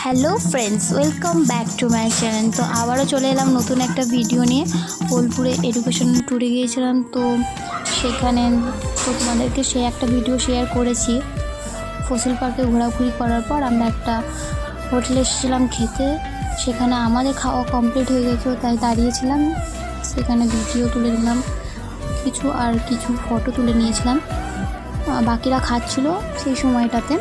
Hello friends, welcome back to my channel. তো আবারও চলে এলাম নতুন একটা ভিডিও নিয়ে। বোলপুরে এডুকেশন ট্যুরে গিয়েছিলাম, তো সেখানে তো তোমাদেরকে সেই একটা ভিডিও শেয়ার করেছি। ফসিল পার্কে ঘোরাঘুরি করার পর আমরা একটা হোটেলে এসেছিলাম খেতে। সেখানে আমাদের খাওয়া কমপ্লিট হয়ে গেছিলো, তাই দাঁড়িয়েছিলাম। সেখানে ভিডিও তুলে নিলাম কিছু ফটো তুলে নিয়েছিলাম। বাকিরা খাচ্ছিল সেই সময়টাতে।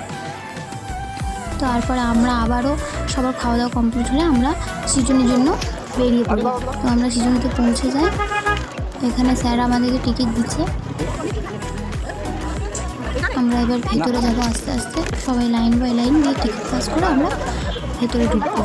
তারপরে আমরা আবারও সবার খাওয়া দাওয়া কমপ্লিট হলে আমরা সিজনের জন্য বেরিয়ে পড়ি। তো আমরা সিজনেতে পৌঁছে যাই। এখানে স্যার আমাদেরকে টিকিট দিচ্ছে। আমরা এবার ভেতরে যাবো আস্তে আস্তে, সবাই লাইন বাই লাইন দিয়ে টিকিট পাস করে আমরা ভেতরে ঢুকবো।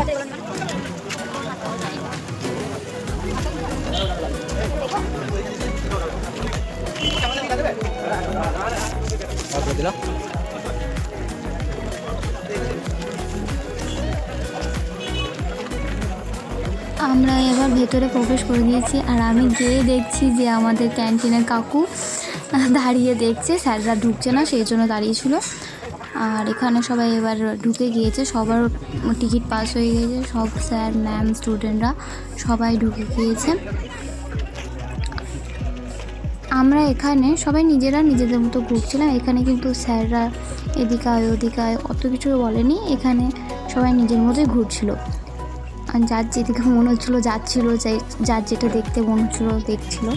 আমরা এবার ভেতরে প্রবেশ করে দিয়েছি, আর আমি গিয়ে দেখছি যে আমাদের ক্যান্টিনের কাকু দাঁড়িয়ে দেখছে, স্যাররা ঢুকছে না সেই জন্য দাঁড়িয়েছিল। আর এখানে সবাই এবার ঢুকে গিয়েছে, সবার টিকিট পাস হয়ে গিয়েছে, সব স্যার ম্যাম স্টুডেন্টরা সবাই ঢুকে গিয়েছে। আমরা এখানে সবাই নিজেদের মতো ঘুরছিলাম। এখানে কিন্তু স্যাররা এদিকে আয় ওদিকে আয় অত কিছু বলেনি, এখানে সবাই নিজের মতোই ঘুরছিল। আর যার যেদিকে মনে হচ্ছিলো যাচ্ছিল, যার যেটা দেখতে মনে হচ্ছিলো দেখছিল।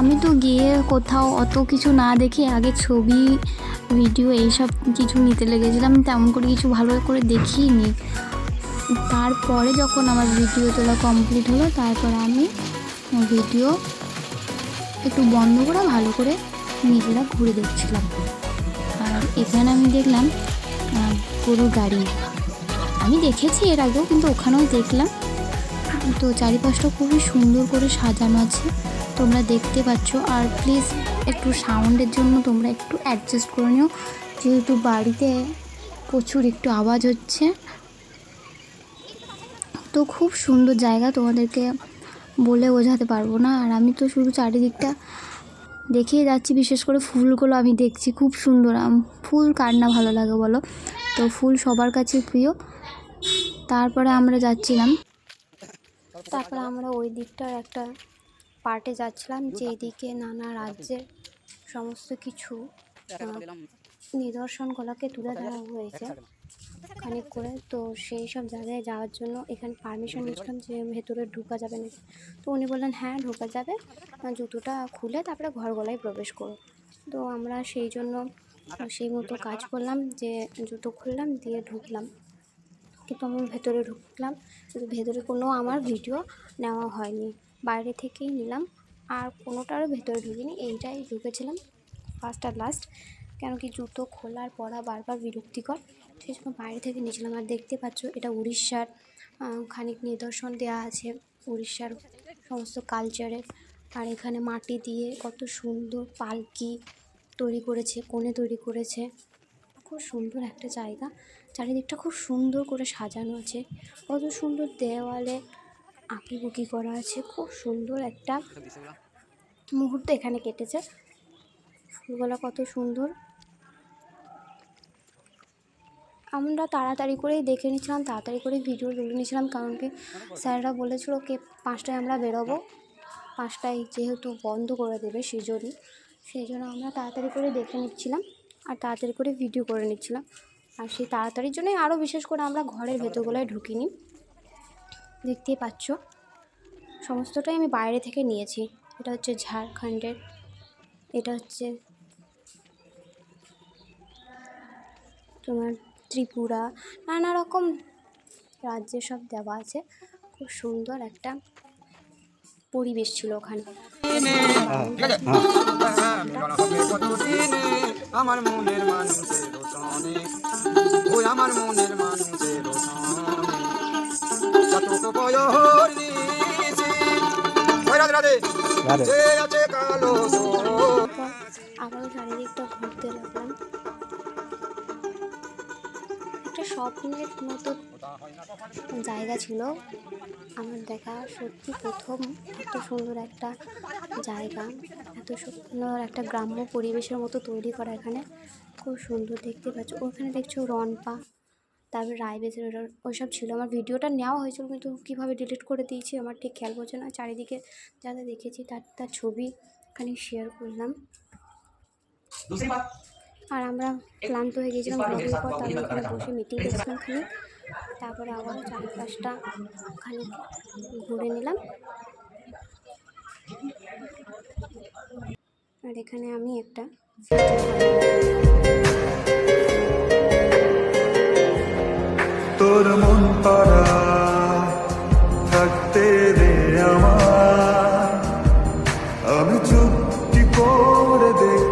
আমি তো গিয়ে কোথাও অত কিছু না দেখে আগে ছবি ভিডিও এইসব কিছু নিতে লেগেছিলাম, তেমন করে কিছু ভালো করে দেখিনি। তারপরে যখন আমার ভিডিও তোলা কমপ্লিট হলো, তারপরে আমি ভিডিও একটু বন্ধ করে ভালো করে নিজেরা ঘুরে দেখছিলাম। আর এখানে আমি দেখলাম গরুর গাড়ি, আমি দেখেছি এর আগেও, কিন্তু ওখানেও দেখলাম। তো চারিপাশটা খুবই সুন্দর করে সাজানো আছে, তোমরা দেখতে পাচ্ছ। আর প্লিজ একটু সাউন্ডের জন্য তোমরা একটু অ্যাডজাস্ট করে নিও, যেহেতু বাড়িতে প্রচুর একটু আওয়াজ হচ্ছে। তো খুব সুন্দর জায়গা, তোমাদেরকে বলে বোঝাতে পারবো না। আর আমি তো শুধু চারিদিকটা দেখেই যাচ্ছি, বিশেষ করে ফুলগুলো আমি দেখছি খুব সুন্দর। ফুল কার না ভালো লাগে বলো, তো ফুল সবার কাছে প্রিয়। তারপরে আমরা ওই দিকটার একটা পার্টে যাচ্ছিলাম, যেদিকে নানা রাজ্যের সমস্ত কিছু নিদর্শনগুলোকে তুলে ধরা হয়েছে খানিক করে। তো সেই সব জায়গায় যাওয়ার জন্য এখানে পারমিশন নিয়েছিলাম যে ভেতরে ঢোকা যাবে না। তো উনি বললেন হ্যাঁ ঢোকা যাবে, জুতোটা খুলে তারপরে ঘরগলায় প্রবেশ করো। তো আমরা সেই মতো কাজ করলাম, যে জুতো খুললাম দিয়ে ঢুকলাম। কিন্তু আমি ভেতরে ঢুকলাম, কিন্তু ভেতরে কোনো আমার ভিডিও নেওয়া হয়নি, বাইরে থেকেই নিলাম। আর কোনোটারও ভেতরে ঢুকিনি, এইটাই ঢুকেছিলাম ফার্স্ট আর লাস্ট। কেন কি জুতো খোলার পরা বারবার বিরক্তিকর, সেই জন্য বাইরে থেকে নিয়েছিলাম। আর দেখতে পাচ্ছ এটা উড়িষ্যার খানিক নিদর্শন দেওয়া আছে, উড়িষ্যার সমস্ত কালচারের। আর এখানে মাটি দিয়ে কত সুন্দর পালকি তৈরি করেছে, কোণে তৈরি করেছে। খুব সুন্দর একটা জায়গা, চারিদিকটা খুব সুন্দর করে সাজানো আছে, কত সুন্দর দেওয়ালে আঁকিবুকি করা আছে। খুব সুন্দর একটা মুহূর্ত এখানে কেটেছে, ফুলগুলো কত সুন্দর। আমরা তাড়াতাড়ি করেই দেখে নিচ্ছিলাম, তাড়াতাড়ি করে ভিডিও তুলে নিয়েছিলাম, কারণ কি স্যাররা বলেছিল কি 5টায় আমরা বেরোবো, 5টায় যেহেতু বন্ধ করে দেবে সেই জন্য আমরা তাড়াতাড়ি করে দেখে নিচ্ছিলাম আর তাড়াতাড়ি করে ভিডিও করে নিচ্ছিলাম। আর সেই তাড়াতাড়ির জন্যই আরও বিশেষ করে আমরা ঘরের ভেতরগুলোয় ঢুকিনি। দেখতেই পাচ্ছ সমস্তটাই আমি বাইরে থেকে নিয়েছি। এটা হচ্ছে ঝাড়খণ্ডের, এটা হচ্ছে তোমার ত্রিপুরা, নানা রকম রাজ্যে সব দেওয়া আছে। খুব সুন্দর একটা পরিবেশ ছিল ওখানে। আমার মনের মানুষের রাধে রাধে। তারপর আবারও চারিদিকটা ঘুরতে লাগলাম। একটা স্বপ্নের মতো জায়গা ছিল আমার দেখা, সত্যি প্রথম এত সুন্দর একটা জায়গা, এত সুন্দর একটা গ্রাম্য পরিবেশের মতো তৈরি করা এখানে, খুব সুন্দর দেখতে পাচ্ছ। ওখানে দেখছো রনপা, তারপরে রায়বেজের ওইসব ছিল। আমার ভিডিওটা নেওয়া হয়েছিল কিন্তু কীভাবে ডিলিট করে দিয়েছি আমার ঠিক খেয়াল পড়ছে না। চারিদিকে যা যা দেখেছি তার ছবি এখানে শেয়ার করলাম। আর আমরা ক্লান্ত হয়ে গেছিলাম ঘোরাঘুরির পর, তারপরে ওখানে বসে মিটিং করেছিলাম খানিক, তারপরে আবারও চারপাশটা খানিক ঘুরে নিলাম। আর এখানে আমি একটা তোর মন পাড়া থাকতে রে আমার, আমি চুপটি করে দেখ।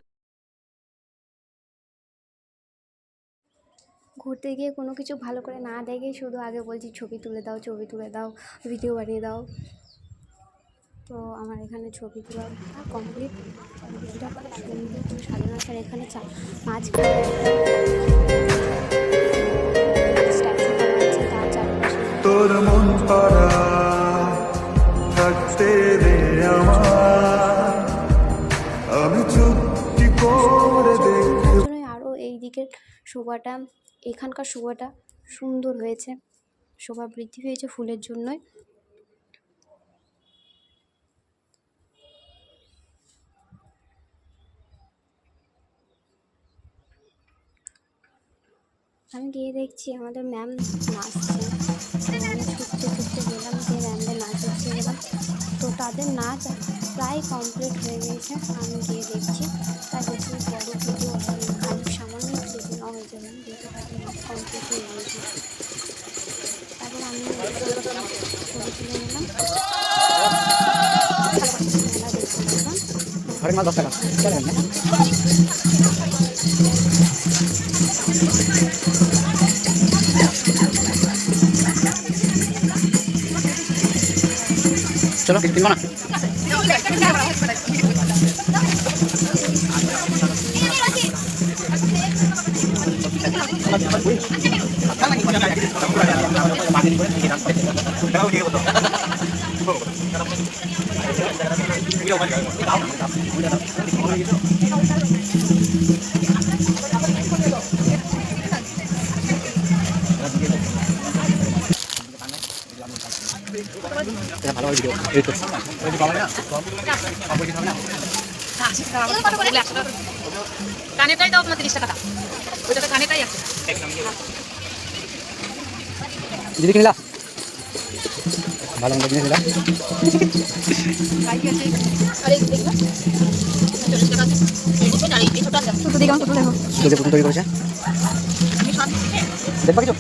ঘুরতে গিয়ে কোনো কিছু ভালো করে না দেখে শুধু আগে বলছি ছবি তুলে দাও, ছবি তুলে দাও, ভিডিও বানিয়ে দাও। তো আমার এখানে ছবি তোলা কমপ্লিট, ছবিটা খুব সুন্দর করে সাজানো আছে। আর এখানে মাঝখানে স্ট্যাচু করা আছে, তার চারপাশে তোর মন পাড়া থাকতে রে আমার, আমি চুপটি করে দেখ। তার জন্যই আরও এই দিকের শোভাটা, এখানকার শোভাটা সুন্দর হয়েছে, শোভা বৃদ্ধি হয়েছে ফুলের জন্যই। আমি গিয়ে দেখছি আমাদের ম্যাম নাচছে, তো আমি ছুটতে ছুটতে গেলাম, যে ম্যামদের নাচ দেখতে গেলাম। তো তাদের নাচ প্রায় কমপ্লিট হয়ে গিয়েছে, আমি গিয়ে দেখছি। তাই বেশি বড় ভিডিও খানিক সামান্য ভিডিও নেওয়া হয়ে যাবে, যেহেতু তাদের নাচ কমপ্লিট হয়ে গিয়েছে। তারপর আমি ছবি তুলে নিলাম, মেলা দেখতে লাগলাম। चलो किन ना ভালো ভিডিও এই তো কানেরটাই দাও আপনার 30 টাকা, ওইটাতে কানেরটাই আছে। দিদি কিনলা ভালো মন্দ কিনে নিলাম। তৈরি করেছে দেখবা কিছু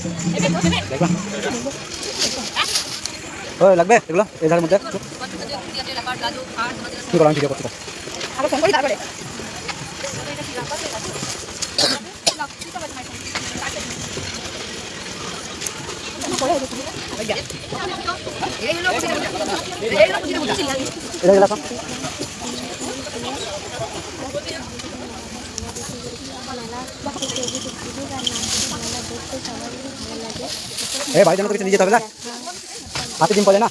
দেখবা ও লাগবে এগুলো এই ধারের মধ্যে কি করলাম ভিডিও করতে তারপরে এটা গেলাম ভাই জানো তো কিছু নিয়ে যেতে হবে না, হাতে ডিম পাওয়া যায় না।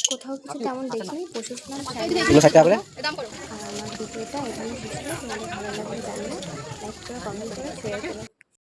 কোথাও কিছু তেমন দেখিনি, প্রশাসনের এগুলো 60 টাকা করে। আর আমার ভিডিওটা এখানে শেষ হলো। তোমাদের ভালো লাগলে জানিও, লাইক করে কমেন্ট করে শেয়ার করো।